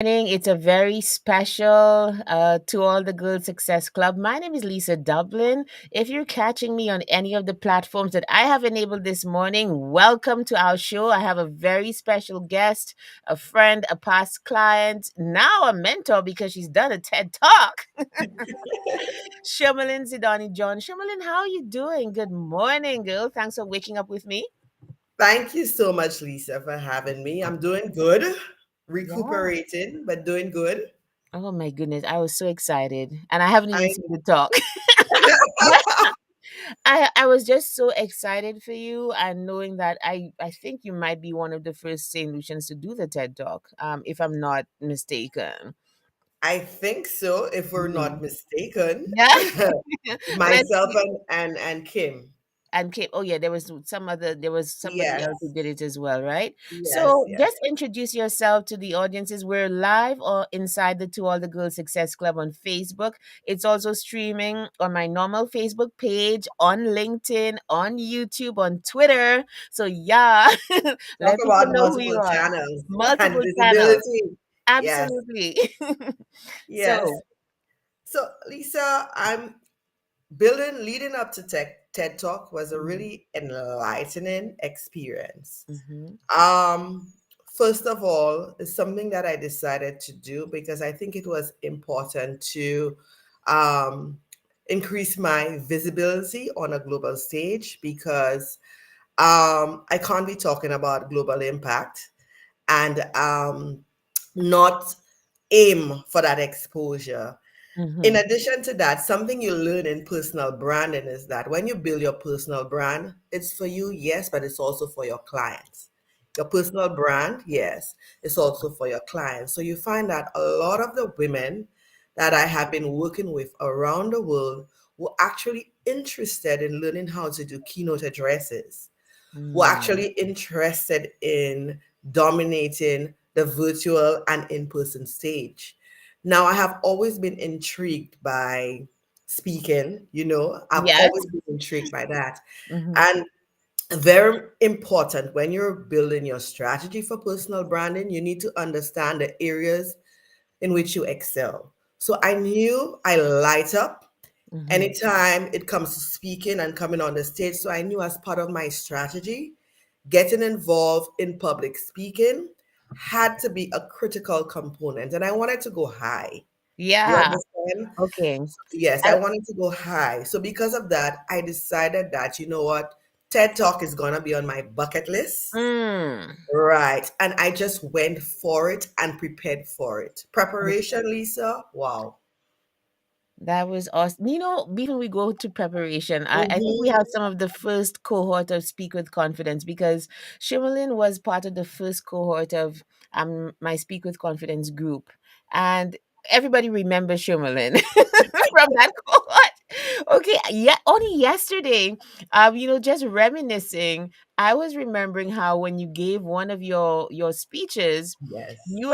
It's a very special to all the Girl Success Club. My name is Lisa Dublin. If you're catching me on any of the platforms that I have enabled this morning, welcome to our show. I have a very special guest, a friend, a past client, now a mentor because she's done a TED Talk. Shermalyn Sidonie-John. Shermalyn, how are you doing? Good morning, girl. Thanks for waking up with me. Thank you so much, Lisa, for having me. I'm doing good, Yeah. recuperating, but doing good. Oh my goodness, I was so excited, and I haven't even I seen the talk. I was just so excited for you, and knowing that I think you might be one of the first St. Lucians to do the TED Talk, if I'm not mistaken. I think so, if we're not Mm. mistaken. Yeah. Let's Myself see. and Kim. And Kate, oh yeah, there was somebody else who Yes, did it as well, right? yes, So yes. just introduce yourself to the audiences. We're live or inside the To All the Girls Success Club on Facebook. It's also streaming on my normal Facebook page, on LinkedIn, on YouTube, on Twitter. So yeah, Talk let people about know who you multiple are. channels and Multiple channels. visibility. Yes, Absolutely. yes. So, So, Lisa, leading up to TED Talk was a mhm, really enlightening experience. mhm, Um, First of all, it's something that I decided to do because I think it was important to um, increase my visibility on a global stage because I can't be talking about global impact and not aim for that exposure. In mhm. addition to that, something you learn in personal branding is that when you build your personal brand, it's for you, yes, but it's also for your clients. Your personal brand, yes, it's also for your clients. So you find that a lot of the women that I have been working with around the world were actually interested in learning how to do keynote addresses, were Mm. actually interested in dominating the virtual and in person stage. Now, I have always been intrigued by speaking, I've Yes. always been intrigued by that. Mhm. And very important when you're building your strategy for personal branding, you need to understand the areas in which you excel. So I knew I light up Mhm. anytime it comes to speaking and coming on the stage. So I knew as part of my strategy, getting involved in public speaking had to be a critical component. And I wanted to go high. You Yeah. understand? Okay. Yes, I I wanted to go high. So because of that, I decided that, you know what, TED Talk is going to be on my bucket list. mm. Right. And I just went for it and prepared for it. Preparation, Lisa. Wow. That was awesome. Before we go to preparation, I think we Hmm. have some of the first cohort of Speak with Confidence because Shimelin was part of the first cohort of my Speak with Confidence group. And everybody remembers Shimelin from that cohort. Okay, yeah, only yesterday, just reminiscing, I was remembering how when you gave one of your speeches, Yes. you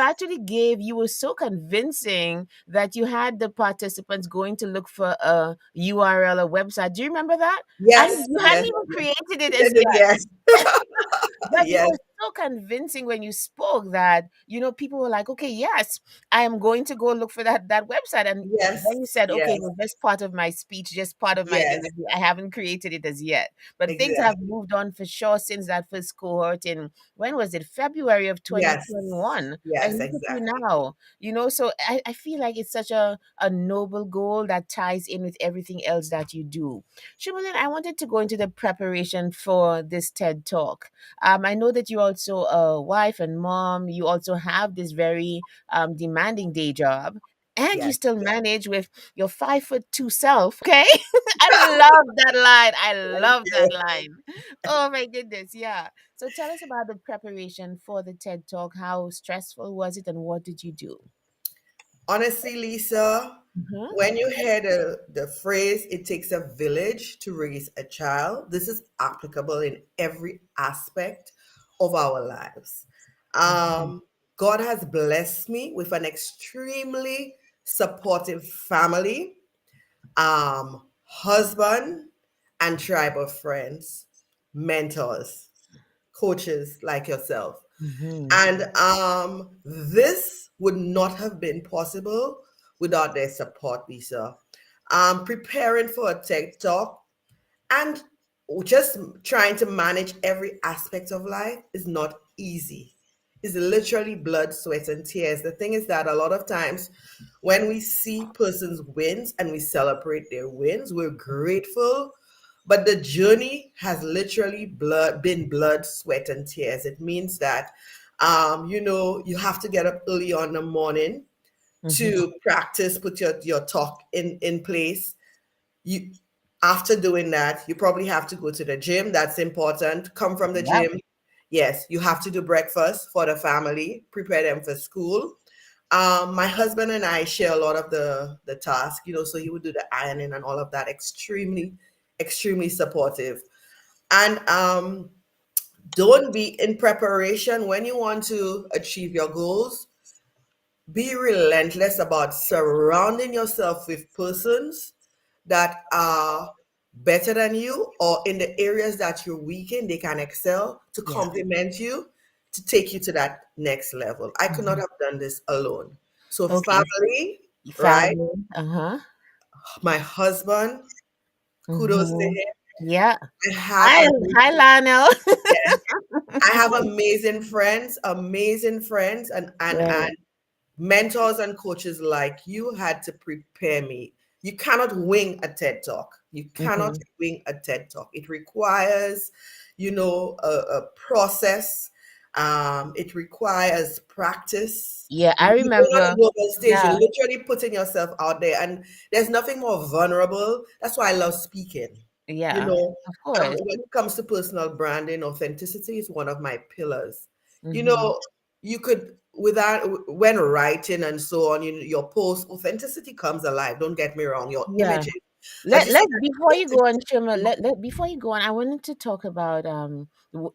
were so convincing that you had the participants going to look for a URL, a website. Do you remember that? And Yes. you hadn't Yes. even Yes. created it as yet. Yes. But you Yes. were so convincing when you spoke that, people were like, okay, yes, I am going to go look for that website. And then you Yes. said, okay, Yes. no, just part of my speech, just part of my Yes. interview. I haven't created it as yet. But things have Exactly. moved on for sure since that first cohort in, when was it? February of Yes. 2021. Like, Yes. look at you Exactly. now. So I feel like it's such a noble goal that ties in with everything else that you do. Shumalin, I wanted to go into the preparation for this TED Talk. I know that you're also a wife and mom. You also have this very demanding day job. And you Yes. still Yes. manage with your 5'2" self. Okay. I love that line. I Thank love that you. line. Oh my goodness. Yeah. So tell us about the preparation for the TED Talk. How stressful was it and what did you do? Honestly, Lisa, Mhm. when you hear the phrase, it takes a village to raise a child, this is applicable in every aspect of our lives. Mhm. Um, God has blessed me with an extremely supportive family, husband, and tribe of friends, mentors, coaches like yourself. Mm-hmm. And this would not have been possible without their support, Lisa. Preparing for a TED Talk and just trying to manage every aspect of life is not easy. It's literally blood, sweat, and tears. The thing is that a lot of times when we see persons' wins and we celebrate their wins, we're grateful. But the journey has literally been blood, sweat, and tears. It means that, you have to get up early on in the morning Mm-hmm. to practice, put your talk in place. You After doing that, you probably have to go to the gym. That's important. Come from the Yep. gym. Yes, you have to do breakfast for the family, prepare them for school. My husband and I share a lot of the task, so he would do the ironing and all of that. Extremely, extremely supportive. And don't be in preparation when you want to achieve your goals. Be relentless about surrounding yourself with persons that are better than you, or in the areas that you're weak in, they can excel to Yeah. complement you to take you to that next level. I could not Mm-hmm. have done this alone. So, Okay. family, right? Family. Uh-huh. My husband, kudos to Mm-hmm. him. Yeah. I have Hi, hi, amazing, Lionel. yes, I have amazing friends, and Right. mentors and coaches like you had to prepare me. You cannot wing a TED Talk. You cannot Mm-hmm. wing a TED Talk. It requires, a process. It requires practice. Yeah, I When you go on a remember. global stage, you're Yeah. literally putting yourself out there, and there's nothing more vulnerable. That's why I love speaking. You Yeah. know, Of course. when it comes to personal branding, authenticity is one of my pillars. You Mm-hmm. know, you could without when writing and so on, your post authenticity comes alive. Don't get me wrong, your Yeah. images, but Let you see let that before you go on, Shima, authenticity. before you go on, I wanted to talk about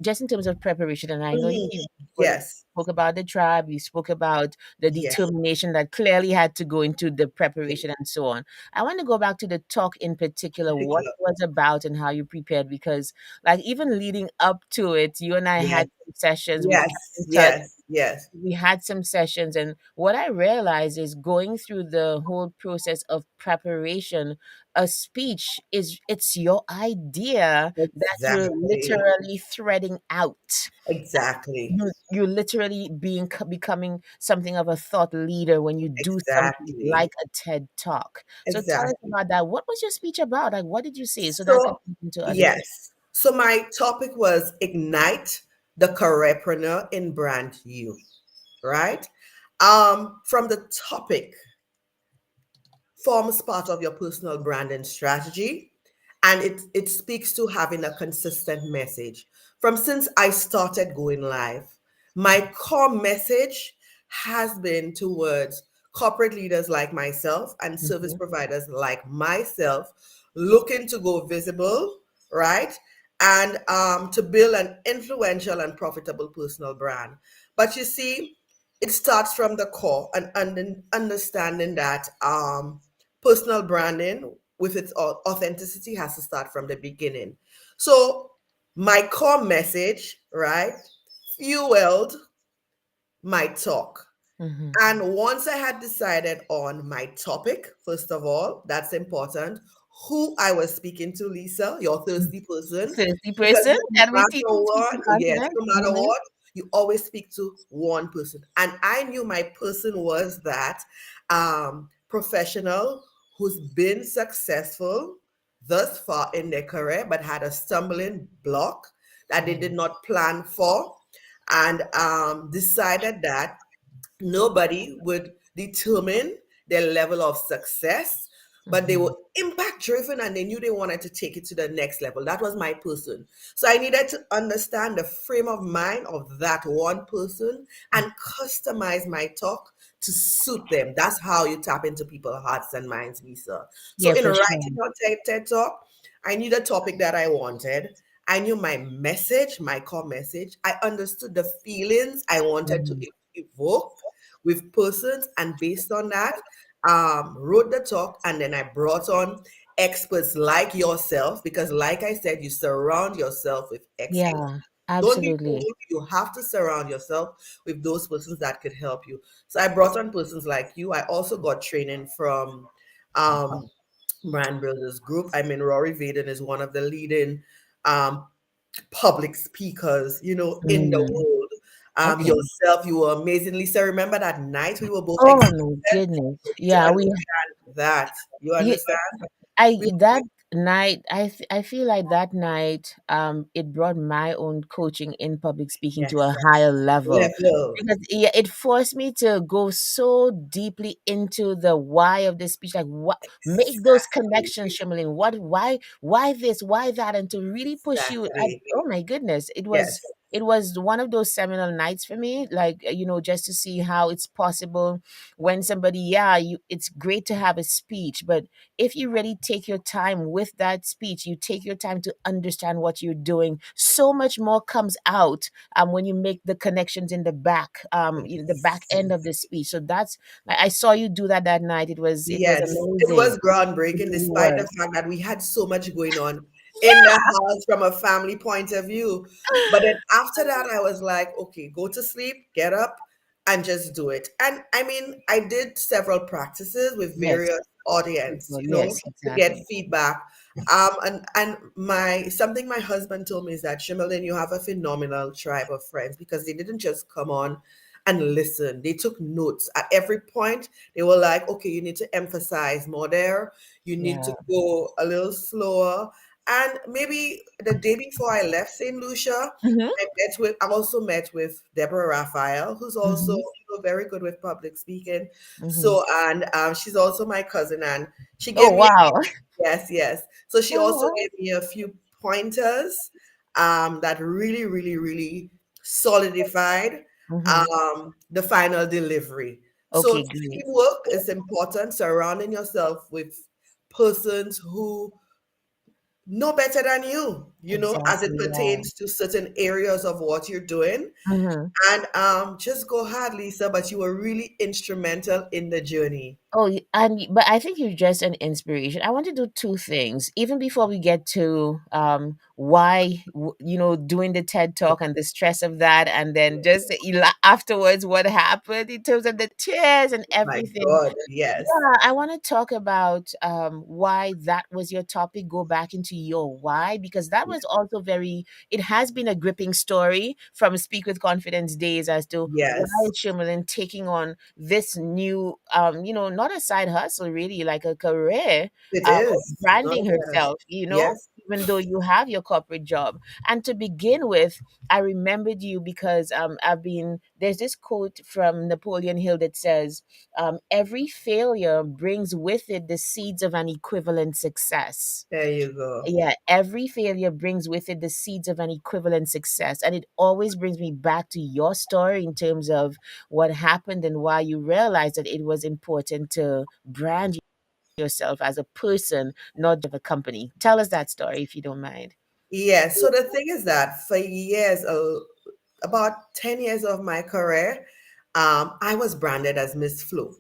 just in terms of preparation, and I know Mhm. you Yes, spoke about the tribe, you spoke about the yes, determination that clearly had to go into the preparation and so on. I want to go back to the talk in particular, what particular. it was about and how you prepared, because like even leading up to it, you and I Yes, had some sessions, we kept yes, in touch, yes, yes, we had some sessions, and what I realized is going through the whole process of preparation, a speech is it's your idea that you're exactly, literally threading out. exactly, You're literally becoming something of a thought leader when you do something exactly, like a TED talk. So tell us exactly. about that. What was your speech about? Like, what did you say so that I can So, listen to others? yes. So, my topic was ignite the careerpreneur in brand you, right? From the topic, forms part of your personal branding strategy, and it speaks to having a consistent message. From since I started going live, my core message has been towards corporate leaders like myself and service Mm-hmm. providers like myself looking to go visible, right? And to build an influential and profitable personal brand. But you see, it starts from the core and understanding that personal branding with its authenticity has to start from the beginning. So my core message, right, fueled my talk. Mm-hmm. And once I had decided on my topic, first of all, that's important, who I was speaking to, Lisa, your thirsty person, Thirsty because person, no and we matter teach you speak what, with yes, confidence. no matter Mm-hmm. what, you always speak to one person. And I knew my person was that professional who's been successful thus far in their career, but had a stumbling block that they did not plan for, and decided that nobody would determine their level of success, but they Mm-hmm. were impact driven and they knew they wanted to take it to the next level. That was my person. So I needed to understand the frame of mind of that one person and customize my talk to suit them. That's how you tap into people's hearts and minds, Lisa. So Yeah, in for sure. writing your TED Talk, I knew the topic that I wanted. I knew my message, my core message. I understood the feelings I wanted to Mhm. evoke with persons, and based on that, wrote the talk, and then I brought on experts like yourself, because like I said, you surround yourself with experts. Yeah. Don't be Absolutely. fooled. You have to surround yourself with those persons that could help you. So I brought on persons like you. I also got training from um, Brand Builders Group. I mean, Rory Vaden is one of the leading um, public speakers, in the Mm, world. okay. Yourself, you were amazing. Lisa, remember that night we were both Oh exhausted? my goodness. You need to Yeah, we understand that. You you understand? I We were that both, night I feel like that night it brought my own coaching in public speaking to a yes, higher level, level. because yeah, it forced me to go so deeply into the why of this speech, like what make those Exactly. connections, Shermalyn, why this, why that, and to really push you. Exactly. Oh my goodness, Yes. it was one of those seminal nights for me, like just to see how it's possible when somebody, yeah, it's great to have a speech, but if you really take your time with that speech, you take your time to understand what you're doing, so much more comes out when you make the connections in the back, the back end of the speech. So that's, I saw you do that that night. It was Yes, it amazing. was It groundbreaking really despite the was. fact that we had so much going on in the house from a family point of view. But then after that, I was like, okay, go to sleep, get up, and just do it. And I mean, I did several practices with Yes, various audience, people. Yes, to get exactly. feedback. And my something my husband told me is that, Shimmerlin, you have a phenomenal tribe of friends because they didn't just come on and listen. They took notes at every point. They were like, okay, you need to emphasize more there. You need Yeah. to go a little slower. And maybe the day before I left St. Lucia, Hmm. I also met with Deborah Raphael, who's also, Hmm. very good with public speaking. Hmm. So, and she's also my cousin, and she Oh gave me, wow. yes, yes. So she also Oh. gave me a few pointers that really, really, really solidified Hmm. the final delivery. So Okay, great. teamwork is important. Surrounding yourself with persons who know better than you, as it Exactly. Yeah. pertains to certain areas of what you're doing. Hmm. And just go hard, Lisa. But you were really instrumental in the journey. Oh, and but I think you're just an inspiration. I want to do two things, even before we get to why doing the TED talk and the stress of that, and then just afterwards what happened in terms of the tears and My everything. God, yes, Yeah, I want to talk about why that was your topic. Go back into your why, because that was also it has been a gripping story from Speak with Confidence days as to why yes, is Shumalin taking on this new, not a side hustle, really, like a career, it of is. Not branding a bad. herself, Yes, even though you have your corporate job. And to begin with, I remembered you because there's this quote from Napoleon Hill that says, every failure brings with it the seeds of an equivalent success. there you go. Yeah, every failure brings with it the seeds of an equivalent success. And it always brings me back to your story in terms of what happened and why you realized that it was important to brand yourself as a person, not just a company. Tell us that story if you don't mind. Yes. So the thing is that for years, about 10 years of my career, I was branded as Miss Flo,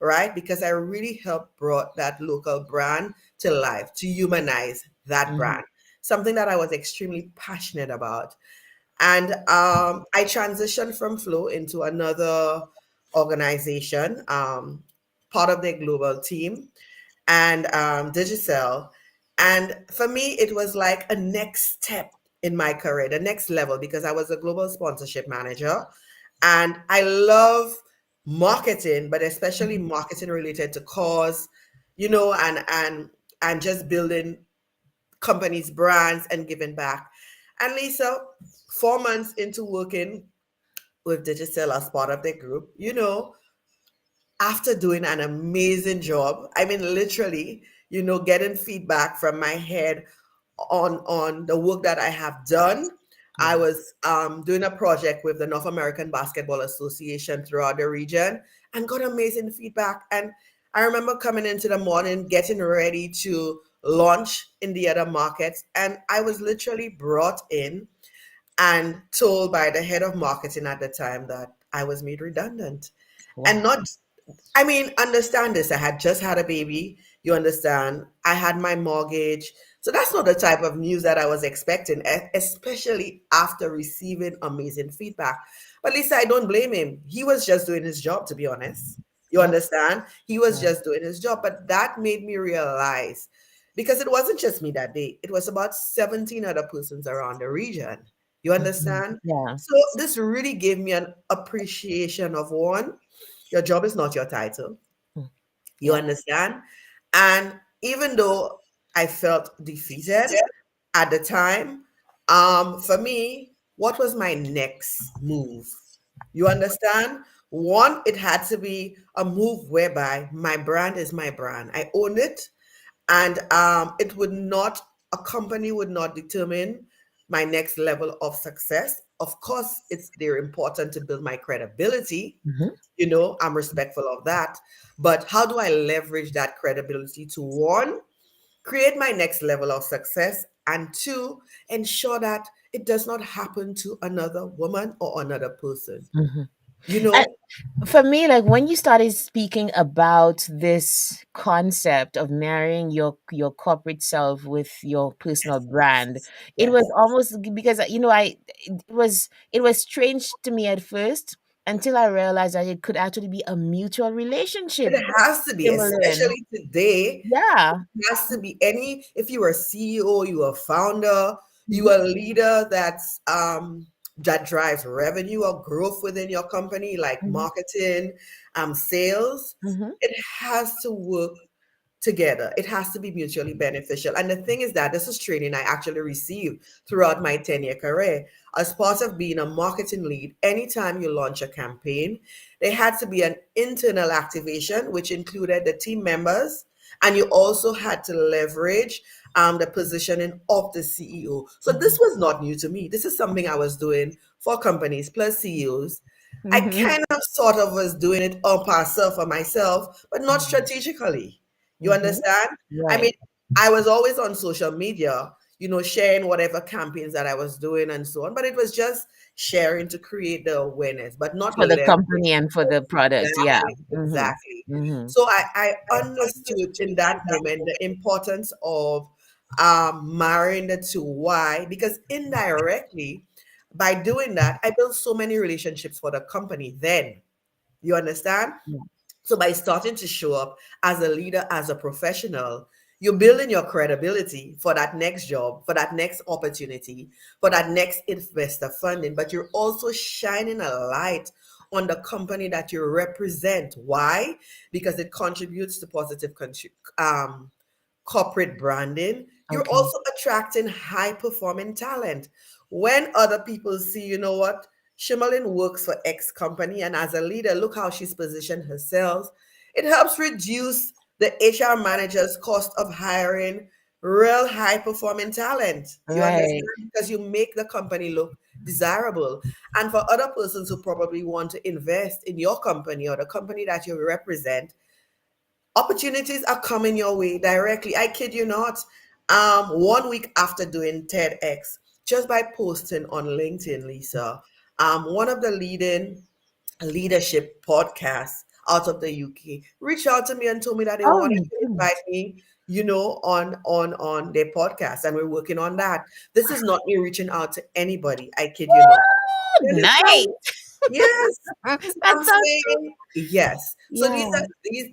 right? Because I really helped brought that local brand to life, to humanize that Hmm. brand, something that I was extremely passionate about. And I transitioned from Flo into another organization, part of their global team, and Digicel. And for me, it was like a next step in my career, the next level, because I was a global sponsorship manager. And I love marketing, but especially Hmm. marketing related to cause, and just building companies' brands and giving back. And Lisa, 4 months into working with Digicel as part of the group, after doing an amazing job, I mean, literally, getting feedback from my head on the work that I have done. I Yeah. was doing a project with the North American Basketball Association throughout the region and got amazing feedback. And I remember coming into the morning, getting ready to launch in the other markets. And I was literally brought in and told by the head of marketing at the time that I was made redundant. And Wow. not, understand this. I had just had a baby. You understand? I had my mortgage. So that's not the type of news that I was expecting, especially after receiving amazing feedback. But Lisa, I don't blame him. He was just doing his job, to be honest. You Yep. understand? He was Right. just doing his job. But that made me realize, because it wasn't just me that day, it was about 17 other persons around the region. You Mhm. understand? Yeah. So this really gave me an appreciation of one, your job is not your title. Mm. You Yeah. understand? And even though I felt defeated at the time, for me, what was my next move? You understand? One, it had to be a move whereby my brand is my brand. I own it, and it would not, a company would not determine my next level of success. Of course, it's they're important to build my credibility. Mhm. I'm respectful of that. But how do I leverage that credibility to, one, create my next level of success, and two, ensure that it does not happen to another woman or another person? Mhm. You And know, for me, like when you started speaking about this concept of marrying your corporate self with your personal brand, it was yes, almost because it was strange to me at first until I realized that it could actually be a mutual relationship. it has to be, Similar. especially today. Yeah. Has to be any, if you are a CEO, you are a founder, you Mhm. are a leader that drives revenue or growth within your company, like Mhm. marketing, sales. Mhm. It has to work together. It has to be mutually beneficial. And the thing is that this is training I actually received throughout my 10-year career. As part of being a marketing lead, anytime you launch a campaign, there had to be an internal activation, which included the team members, and you also had to leverage the positioning of the CEO. So this Mhm. was not new to me. This is something I was doing for companies plus CEOs. I Mhm. kind of sort of was doing it on myself for myself, but not Mhm. strategically. You Mhm. understand? I mean, Right. I was always on social media, sharing whatever campaigns that I was doing and so on, but it was just sharing to create the awareness, but not For the leverage. company and for the product. Yeah. Exactly, Mhm. exactly. Mhm. So I understood in that moment the importance of marrying the two. Why? Because indirectly, by doing that, I built so many relationships for the company then. You understand? Yeah. So by starting to show up as a leader, as a professional, you're building your credibility for that next job, for that next opportunity, for that next investor funding, but you're also shining a light on the company that you represent. Why? Because it contributes to positive corporate branding. You're Okay. also attracting high performing talent. When other people see, you know what, Shimalin works for X company, and as a leader, look how she's positioned herself. It helps reduce the HR manager's cost of hiring real high performing talent. You Right. understand? Because you make the company look desirable. And for other persons who probably want to invest in your company or the company that you represent, opportunities are coming your way directly. I kid you not. 1 week after doing TEDx, just by posting on LinkedIn, Lisa, one of the leading leadership podcasts out of the UK reached out to me and told me that they Oh wanted my to invite goodness. me, on their podcast, and we're working on that. This is not me reaching out to anybody. I kid you not. Oh, You nice. understand? Yes. So That I'm sounds so. saying yes. So Yeah.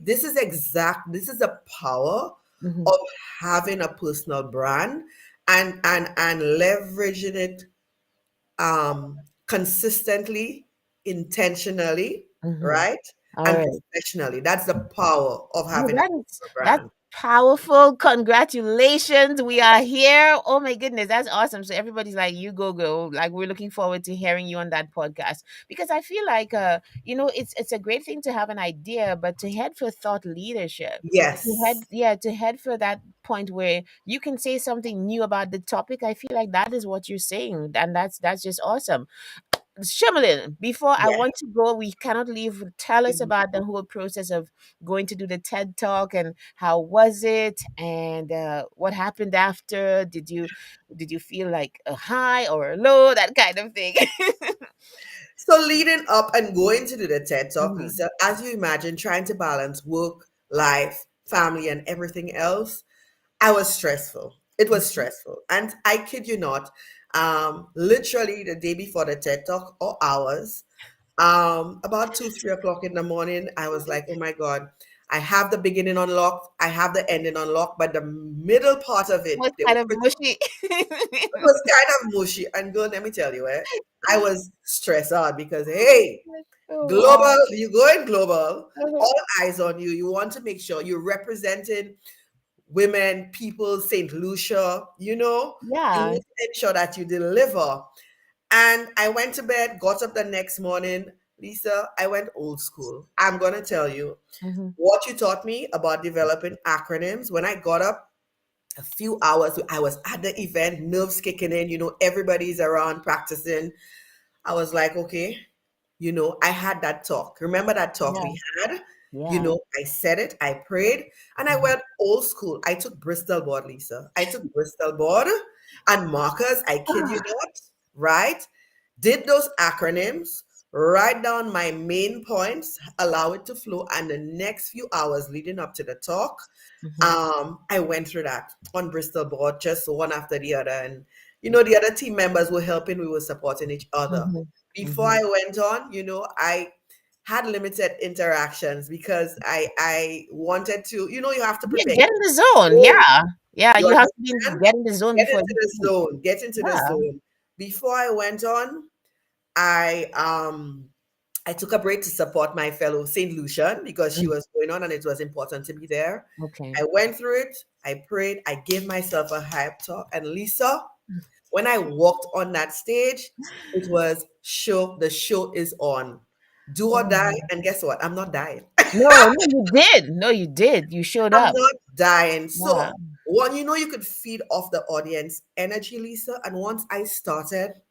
this is the power Mhm. of having a personal brand and leveraging it consistently, intentionally, Mhm. right? All And right. professionally. That's the power of Oh, having a personal that's brand. powerful. Congratulations. We are here. Oh my goodness, that's awesome. So everybody's like, you go go. Like we're looking forward to hearing you on that podcast. Because I feel like it's a great thing to have an idea, but to head for thought leadership. Yes. To head for that point where you can say something new about the topic. I feel like that is what you're saying. And that's just awesome. Shermalyn, before I Yes. want to go, we cannot leave. Tell us about the whole process of going to do the TED Talk and how was it, and what happened after. Did you feel like a high or a low, that kind of thing? So leading up and going to do the TED Talk, Mhm. Lisa, as you imagine, trying to balance work, life, family, and everything else, I was stressful. It was Mhm. stressful. And I kid you not, literally the day before the TED Talk or hours, about 2, 3 o'clock in the morning, I was like, oh my God, I have the beginning unlocked, I have the ending unlocked, but the middle part of it, Was they were kind of pretty, mushy. it was kind of mushy. And girl, let me tell you, I was stressed out because hey, Oh global, wow. you going global, Uh-huh. all eyes on you. You want to make sure you're representing women, people, St. Lucia, you Yeah. need to ensure that you deliver. And I went to bed, got up the next morning. Lisa, I went old school. I'm going to tell you Mhm. what you taught me about developing acronyms. When I got up a few hours, I was at the event, nerves kicking in, everybody's around practicing. I was like, okay, I had that talk. Remember that talk Yeah. we had? Yeah. I said it, I prayed, and I Mhm. went old school. I took Bristol board, Lisa. I took Bristol board and markers. I kid you not, right? Did those acronyms, write down my main points, allow it to flow, and the next few hours leading up to the talk, Mhm. I went through that on Bristol board, just one after the other. And, the other team members were helping, we were supporting each other. Mhm. Before Mhm. I went on, I had limited interactions because I wanted to, you have to Yeah, prepare. get in the zone. You Yeah. Yeah, you have to be understand? get in the zone Get before into you the speak. zone. Get into the Yeah. zone. Before I went on, I took a break to support my fellow St. Lucian because she Mm. was going on and it was important to be there. Okay. I went through it, I prayed, I gave myself a hype talk. And Lisa, when I walked on that stage, it was the show is on. Do or die. Oh. And guess what? I'm not dying. No, no, you did. No, you did. You showed I'm up. not dying. Yeah. So, one, you could feed off the audience energy, Lisa. And once I started,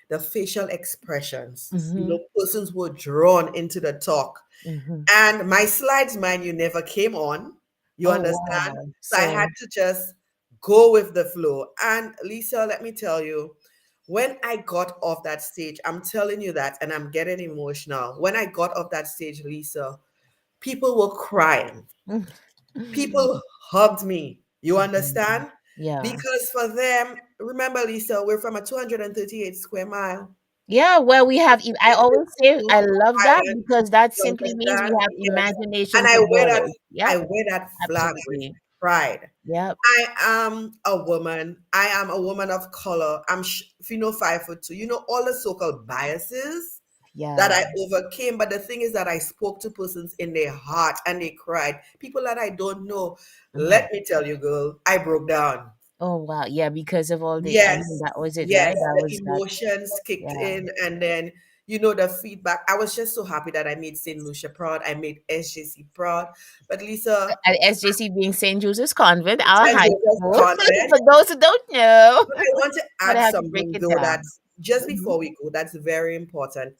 the facial expressions, Mhm. persons were drawn into the talk. Mhm. And my slides, mind you, never came on. You Oh understand? wow. So I had So to just go with the flow. And Lisa, let me tell you, when I got off that stage, I'm telling you that, and I'm getting emotional. When I got off that stage, Lisa, people were crying. mm, People hugged me. You mhm. understand? Yeah. Because for them, remember, Lisa, we're from a 238 square mile. Yeah, well, we have I always say I love that Island. because that You simply means we understand? have Yes. And imagination for borders. I Yep, wear that flag with absolutely. pride. Yep. I am a woman. I am a woman of color. If 5'2". All the so-called biases that Yeah. I overcame. But the thing is that I spoke to persons in their heart and they cried. People that I don't know. Mhm. Let me tell you, girl, I broke down. Oh wow. Yeah, because of all the I mean Yes, that was it, right? yes, That the was that. emotions kicked Yeah. in, and then the feedback. I was just so happy that I made St. Lucia proud. I made SJC proud. But Lisa, At SJC being St. Joseph's Convent, our St. high Joseph's school. Convent. For those who don't know, But I want to but I add have to break something it though. down. That's just Mhm. before we go. That's very important.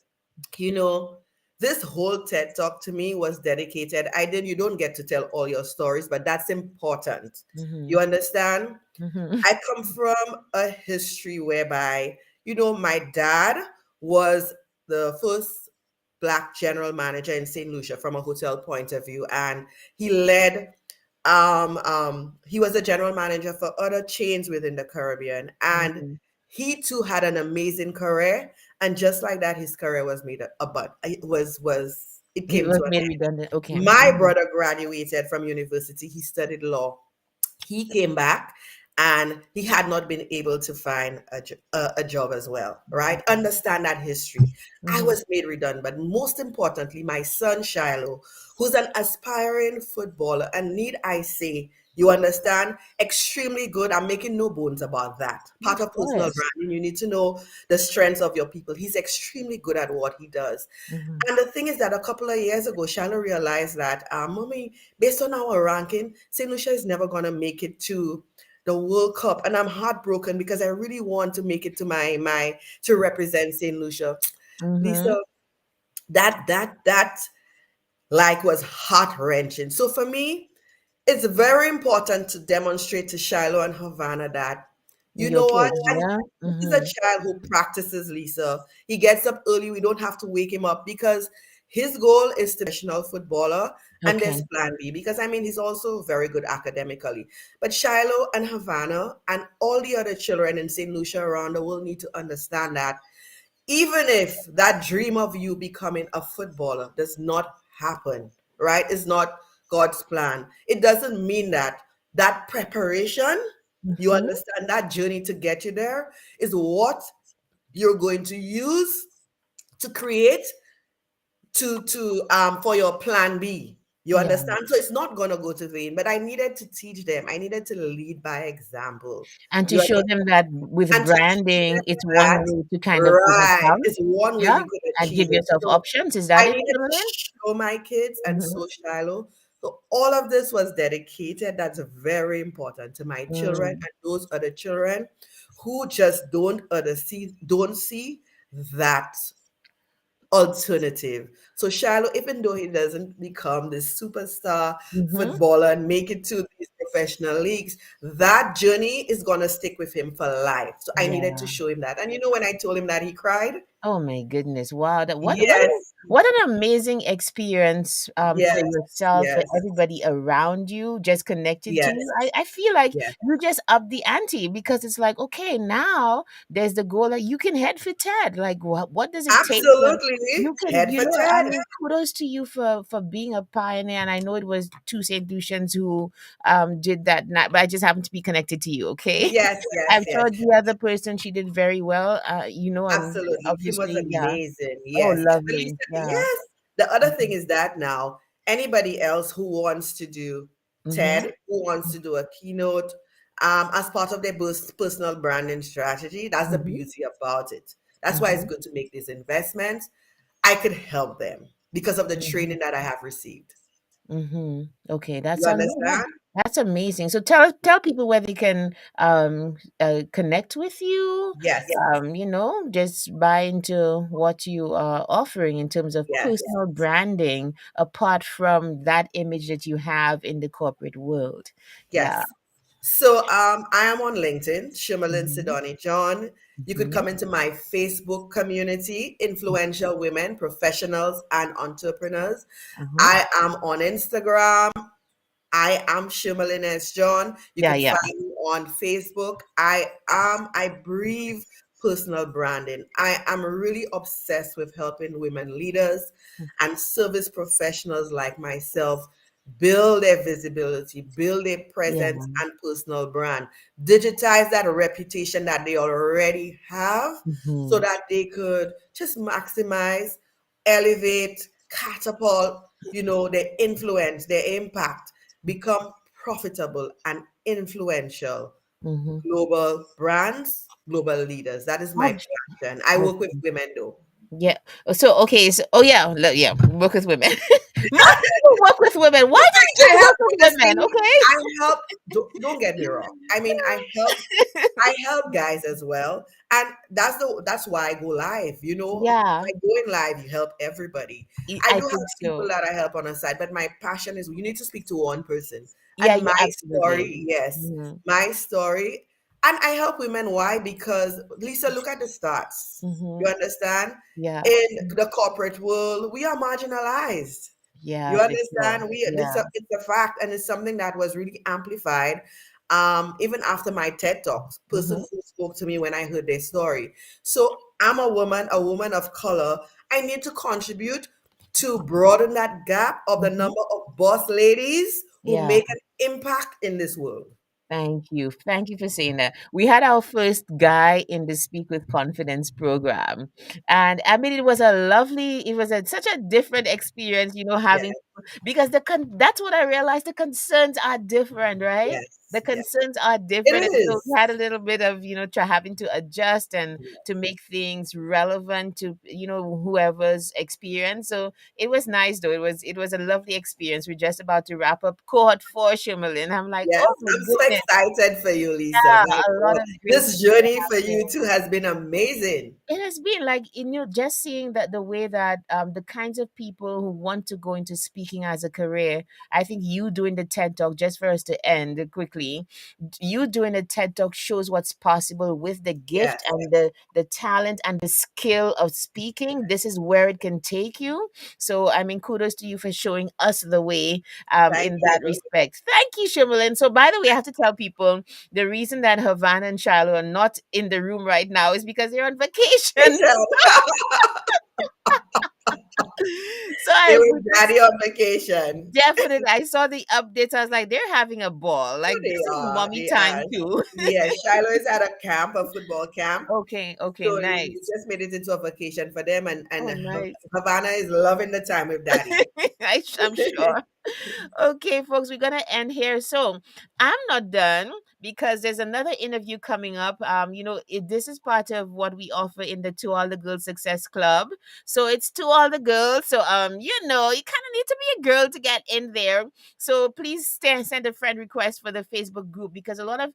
You know, this whole TED talk to me was dedicated. You don't get to tell all your stories, but that's important. You Mhm. understand? Mhm. I come from a history whereby, my dad was the first Black general manager in St. Lucia from a hotel point of view. And he led, he was a general manager for other chains within the Caribbean. And Mhm. he too had an amazing career. And just like that, his career was made it It came was to an made end. redundant. Okay. My Mhm. brother graduated from university. He studied law. He came back and he had not been able to find a job as well, right? Understand that history. I Mhm. was made redundant, but most importantly, my son Shiloh, who's an aspiring footballer, and need I say, you understand, extremely good. I'm making no bones about that. Part Of of personal course. branding, you need to know the strengths of your people. He's extremely good at what he does. Mhm. And the thing is that a couple of years ago, Shiloh realized that, Mommy, based on our ranking, St. Lucia is never going to make it to the World Cup. And I'm heartbroken because I really want to make it to to represent St. Lucia. Mhm. Lisa, that like was heart wrenching. So for me, it's very important to demonstrate to Shiloh and Havana that, you Your know what? kids, And yeah. this is a Mhm. child who practices, Lisa. He gets up early. We don't have to wake him up because His goal is to be a professional footballer, and there's Okay. plan B because I mean he's also very good academically. But Shiloh and Havana and all the other children in St. Lucia around the world need to understand that even if that dream of you becoming a footballer does not happen, right? It's not God's plan. It doesn't mean that that preparation, you Mm-hmm. understand, that journey to get you there is what you're going to use to create to for your plan B. You Yeah. understand? So it's not gonna go to vain. But I needed to teach them. I needed to lead by example. And to You show understand? them that with And to show branding, them it's one that, way to kind of right, overcome. is one way Yeah. we could And achieve give it. yourself So options. Is that I it, needed to Shermalyn? show my kids and Mm-hmm. so Shiloh. So all of this was dedicated. That's very important to my children Mm. and those other children who just don't see that alternative. So Shiloh, even though he doesn't become this superstar Mm-hmm. footballer and make it to these professional leagues, that journey is gonna stick with him for life. So I needed to Yeah. show him that. And you know when I told him that he cried? Oh my goodness. Wow. Yes, What an amazing experience for yes, yourself, for yes, everybody around you, just connected to you. yes, I feel like yes. you just up the ante because it's like, okay, now there's the goal that you can head for Ted. Like what does it take to Absolutely. you can, Head for I Ted. mean, kudos to you for being a pioneer. And I know it was two St. Lucians who did that, not, but I just happened to be connected to you, okay? Yes, yes, I'm yes. sure the other person she did very well, and Absolutely. Kim was obviously, yeah. amazing. Oh, Yes. But Lisa, lovely. Yeah. yes. The other thing is that now anybody else who wants to do Mm-hmm. TED, who wants to do a keynote, as part of their personal branding strategy, that's the Mm-hmm. beauty about it. That's why it's Mm-hmm. good to make these investments. I could help them because of the Mm-hmm. training that I have received. Mm-hmm. Okay, You understand? that's amazing. So tell people where they can connect with you, Yes. just buy into what you are offering in terms of Yes. personal branding, apart from that image that you have in the corporate world. Yeah. Yes. So I am on LinkedIn, Shermalyn Mm-hmm. Sidonie-John. You could Mm-hmm. come into my Facebook community, Influential Women, Professionals, and Entrepreneurs. Uh-huh. I am on Instagram. I am Shermalyn S. John. You Yeah, could yeah. find me on Facebook. I breathe personal branding. I am really obsessed with helping women leaders and service professionals like myself build their visibility, build their Yeah. presence and personal brand, digitize that reputation that they already have so Mm-hmm. that they could just maximize, elevate, catapult, their influence, their impact, become profitable and influential Mm-hmm. global brands, global leaders. That is my passion. I work with women though. Yeah. So okay. So yeah, yeah. Work with women. Most people work with women. Why do you I just help work with women? honestly, Okay. I help don't get me wrong. I mean I help guys as well. And that's why I go live. Yeah, By going live, you help everybody. I I do think have people so. that I help on the side, but my passion is you need to speak to one person. Yeah, And yeah, my absolutely. story, yes, Mm-hmm. my story. And I help women. Why? Because Lisa, look at the stats. You Mm-hmm. understand? Yeah, In the corporate world, we are marginalized. yeah, You for sure. understand? Yeah. It's a fact, and it's something that was really amplified. Even after my TED talks, person Mm-hmm. who spoke to me when I heard their story. So I'm a woman of color. I need to contribute to broaden that gap of the Mm-hmm. number of boss ladies who Yeah. make an impact in this world. Thank you. Thank you for saying that. We had our first guy in the Speak with Confidence program. And I mean, it was such a different experience, Yes, having, because that's what I realized. The concerns are different, right? The yes, yes. concerns are It different. And so we is. had a little bit of, having to adjust and to Yes. make things relevant to, whoever's experience. So it was nice though. It was a lovely experience. We're just about to wrap up cohort 4, Shimalin. I'm like, Yes, oh my I'm so goodness. excited for you, Lisa. Yeah, My a lot God, of great this things are journey for happening. you too has been amazing. It has been like, just seeing that the way that the kinds of people who want to go into speaking speaking as a career, I think you doing the TED Talk, just for us to end quickly, you doing a TED Talk shows what's possible with the gift Yes. and the talent and the skill of speaking. This is where it can take you. So, I mean, kudos to you for showing us the way Thank in that you. respect. Thank you, Shimmerlin. So, by the way, I have to tell people the reason that Havana and Shiloh are not in the room right now is because they're on vacation. Vacation. So They I were would just daddy on vacation. definitely, I saw the updates. I was like, they're having a ball. Oh, Like, they this is are. mommy They time are. too. Yes, Shiloh is at a camp, a football camp. Okay, okay, So we nice. just made it into a vacation for them, and Oh, nice. Havana is loving the time with daddy. I'm sure. Okay, folks, we're gonna end here. So I'm not done because there's another interview coming up. This is part of what we offer in the To All the Girls Success Club. So it's to all the girls. So you kind of need to be a girl to get in there. So please send a friend request for the Facebook group because a lot of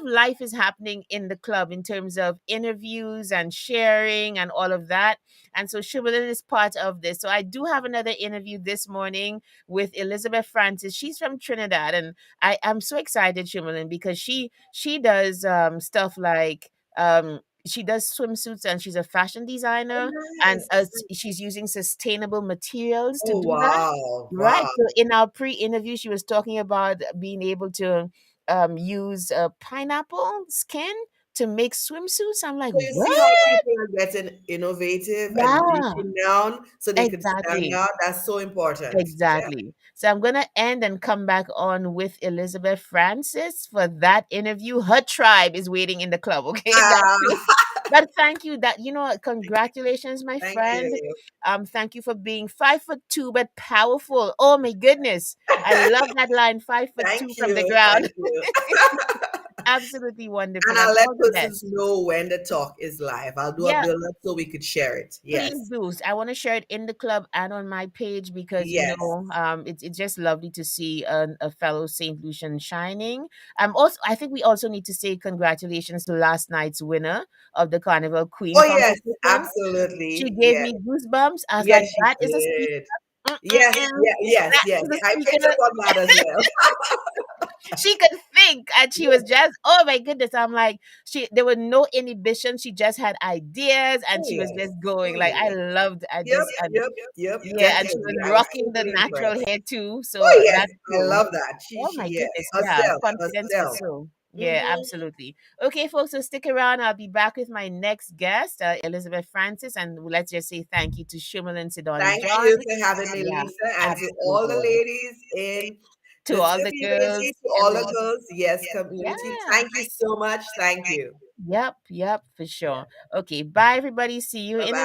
life is happening in the club in terms of interviews and sharing and all of that. And so Shubhalin is part of this. So I do have another interview this morning with Elizabeth Francis. She's from Trinidad, and I'm so excited, Shimmerlin, because she does stuff like she does swimsuits and she's a fashion Oh, designer and nice. she's using sustainable materials to Oh, do that. wow. Right. Wow. So in our pre-interview, she was talking about being able to use pineapple skin to make swimsuits. I'm like, So you what? see how people are getting innovative and Yeah, reaching down so they could stand exactly. out. That's so important. Yeah. Exactly. So I'm going to end and come back on with Elizabeth Francis for that interview. Her tribe is waiting in the club. Okay. That's Ah, it. But thank you congratulations, my thank friend. you. Thank you for being 5'2" but powerful. Oh my goodness. I love that line, 5'2" Thank from the you. ground. Thank you. Absolutely And wonderful and I'll let all the persons best. know when the talk is live. I'll do a Yeah. build up so we could share it. Please Yes. do. I want to share it in the club and on my page because Yes. it's just lovely to see a fellow Saint Lucian shining. Also, I think we also need to say congratulations to last night's winner of the Carnival Queen Oh, yes. competition. She Absolutely. gave Yes. me goosebumps. I was like, Yes, she that is a speaker. did. Yes. Mm-mm-mm. Yeah, yes. That Yes. is a I speaker. picked up on that as well. She could think and she was just, oh my goodness. I'm like, there were no inhibition. She just had ideas and Oh, she was yes. just going. Oh, Like, I yes. loved, I Yep. just, Yep. Yep. yeah, and she was Definitely. I was rocking the totally natural impressed. hair too. Oh, So yes. that's I cool. love that. Oh my Yes. goodness. Yeah. Herself. Confidence for Herself. sure. Yeah, Mm-hmm. absolutely. Okay, folks, so stick around. I'll be back with my next guest, Elizabeth Francis, and let's just say thank you to Shermalyn Thank Sidonie-John. you for having me, Yeah, Lisa, and to all the absolutely. ladies in To the all the community, girls, to all the everyone. girls, yes, Yeah. community. Thank you so much. Thank you. Yep, for sure. Okay, bye everybody. See you Bye in a bye.